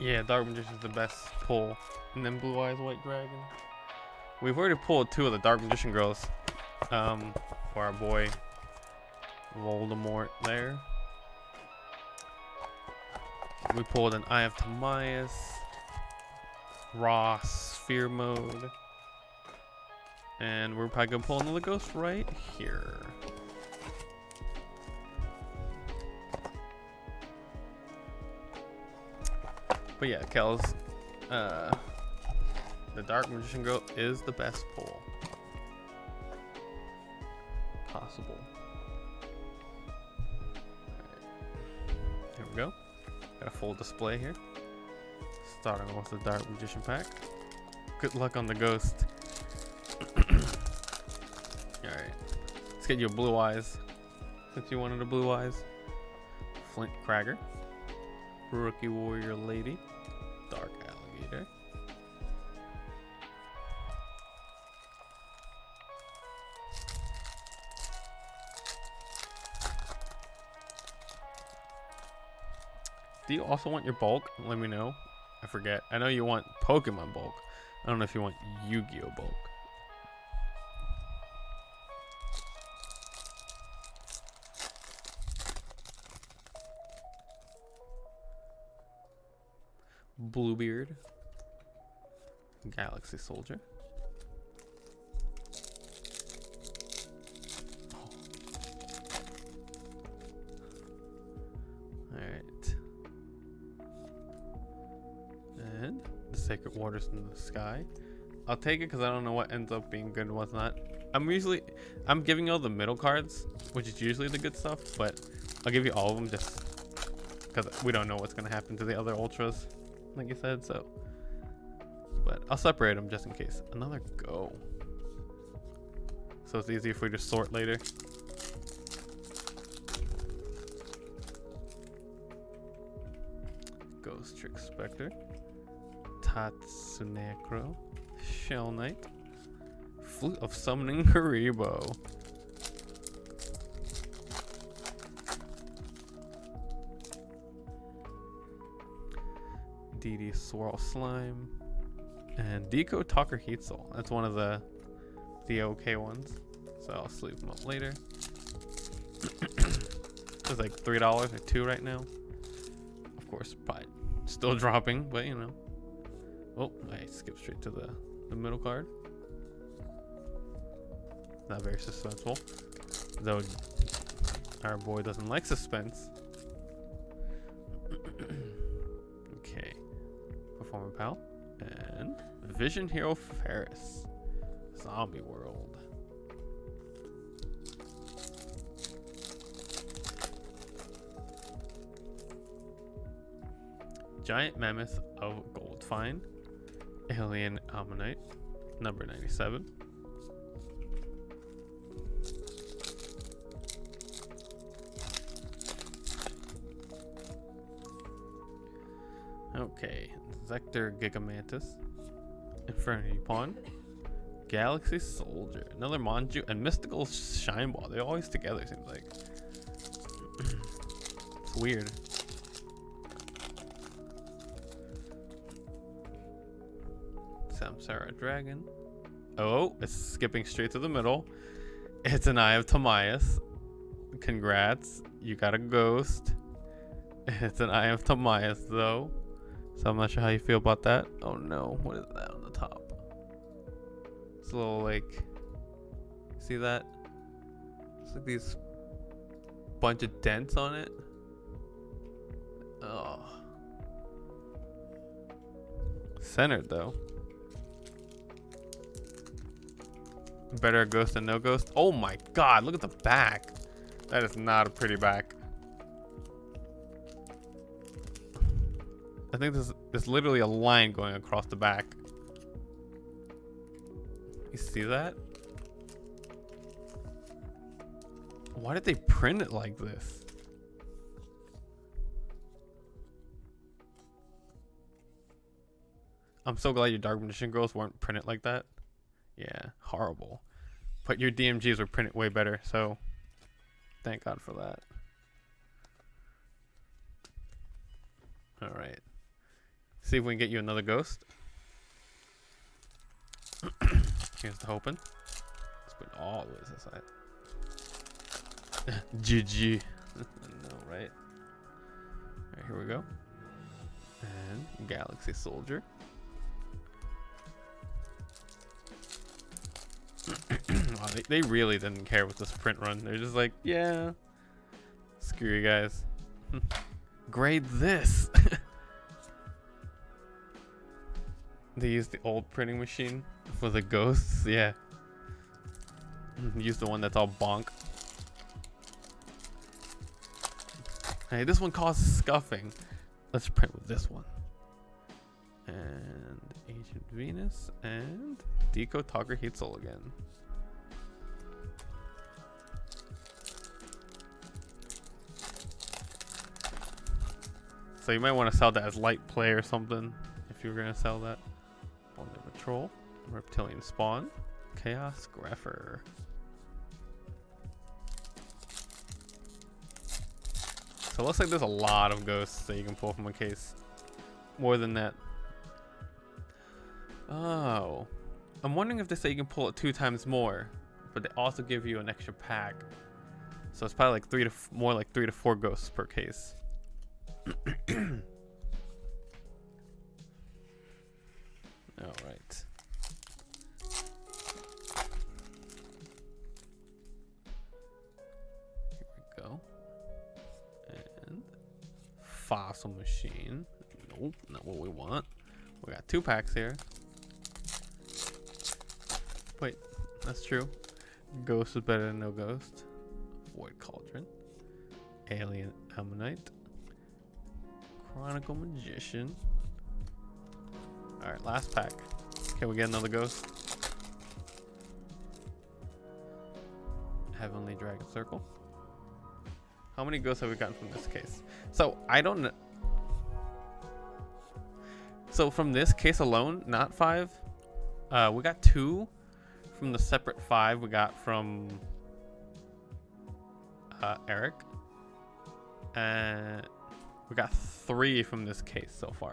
Yeah, Dark Magician's the best pull. And then Blue Eyes White Dragon. We've already pulled two of the Dark Magician girls. For our boy Voldemort there. We pulled an Eye of Timaeus, Ross, Sphere Mode. And we're probably gonna pull another ghost right here. But yeah, Kels, the Dark Magician girl is the best pull possible. Right. Here we go. Got a full display here. Starting with the Dark Magician pack. Good luck on the ghost. Alright. Let's get you a Blue Eyes. Since you wanted a Blue Eyes. Flint Cragger. Rookie Warrior Lady. Dark Alligator. Do you also want your bulk? Let me know. I forget. I know you want Pokemon bulk. I don't know if you want Yu-Gi-Oh bulk. Bluebeard. Galaxy Soldier. Alright. And the Sacred Waters in the Sky. I'll take it because I don't know what ends up being good and what's not. I'm giving you all the middle cards, which is usually the good stuff, but I'll give you all of them just because we don't know what's going to happen to the other ultras, like you said, so. But I'll separate them just in case. Another go. So it's easier if we just sort later. Ghost Trick Spectre. Tatsunekro. Shell Knight. Flute of Summoning Karibo. DD Swirl Slime. And Deco Talker Heatsoul. That's one of the OK ones. So I'll sleeve them up later. It's like $3 or $2 right now. Of course, probably still dropping, but you know. Oh, I skipped straight to the middle card. Not very suspenseful. Though our boy doesn't like suspense. Okay. Performer Pal. And Vision Hero Ferris. Zombie World. Giant Mammoth of Goldfine. Alien Ammonite. Number 97. Okay. Zector Gigamantis. Infernity Pawn. Galaxy Soldier. Another Monju. And Mystical Shine Ball. They're always together, seems like. It's weird. Samsara Dragon. Oh, it's skipping straight to the middle. It's an Eye of Timaeus. Congrats. You got a ghost. It's an Eye of Timaeus, though. So I'm not sure how you feel about that. Oh no, what is that on the top? It's a little like, see that? It's like these bunch of dents on it. Oh. Centered though. Better a ghost than no ghost. Oh my god, look at the back. That is not a pretty back. I think there's literally a line going across the back. You see that? Why did they print it like this? I'm so glad your Dark Magician girls weren't printed like that. Yeah, horrible. But your DMGs were printed way better, so thank God for that. Alright. See if we can get you another ghost. Here's the hoping. Let's put it all the way to the side. GG. No, right? Alright, here we go. And Galaxy Soldier. Wow, they really didn't care with the sprint run. They're just like, yeah, screw you guys. Grade this. They used the old printing machine for the ghosts. Yeah. Use the one that's all bonk. Hey, this one causes scuffing. Let's print with this one. And Agent Venus and Deco Talker Heat Soul again. So you might want to sell that as light play or something if you were going to sell that. Wonder Patrol, Reptilian Spawn, Chaos Grapher. So it looks like there's a lot of ghosts that you can pull from a case. More than that. Oh. I'm wondering if they say you can pull it 2 times more, but they also give you an extra pack. So it's probably like more like 3 to 4 ghosts per case. All right. Here we go. And Fossil Machine. Nope, not what we want. We got 2 packs here. Wait, that's true. Ghost is better than no ghost. Void Cauldron. Alien Ammonite. Chronicle Magician. Alright, last pack. Can we get another ghost? Heavenly Dragon Circle. How many ghosts have we gotten from this case? So, I don't know. So, from this case alone, not 5. We got 2 from the separate 5 we got from Eric. And we got 3 from this case so far.